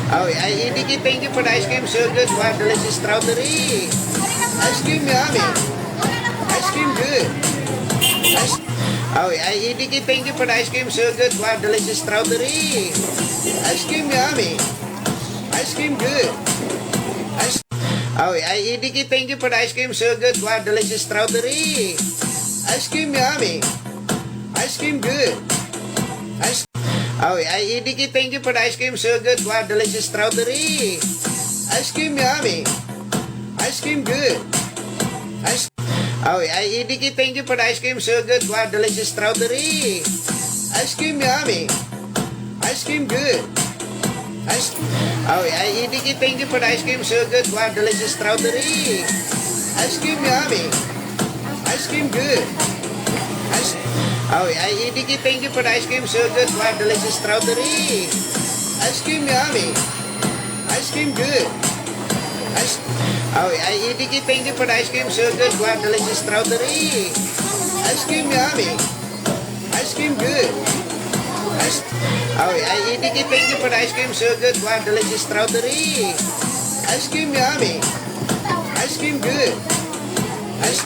Oh, Idiki, thank you for the ice cream. So good. Wow, delicious strawberry. Ice cream yummy. Ice cream good. Ice Oh, Idiki, thank you for the ice cream. So good. Wow, delicious strawberry. Ice cream yummy. Ice cream good. Ice Oh, Idiki, thank you for the ice cream. So good. Wow, delicious strawberry. Ice cream yummy. Ice cream good. Ice Oh, Idiki, thank you for the ice cream. So good. Wow, delicious strawberry. Ice cream yummy. Ice cream good. Ice Oh, Idiki, thank you for the ice cream. So good. Wow, delicious strawberry. Ice cream yummy. Ice cream good. Ice Oh, Idiki, thank you for the ice cream. So good. Wow, delicious strawberry. Ice cream yummy. Ice cream good. Ice Oh, Idiki, thank you for the ice cream. So good. Wow, delicious strawberry. Ice cream yummy. Ice cream good. Ice Oh, Idiki, thank you for the ice cream. So good. Wow, delicious strawberry. Ice cream yummy. Ice cream good. Ice Oh, Idiki, thank you for the ice cream. So good. Wow, delicious strawberry. Ice cream yummy. Ice cream good. Ice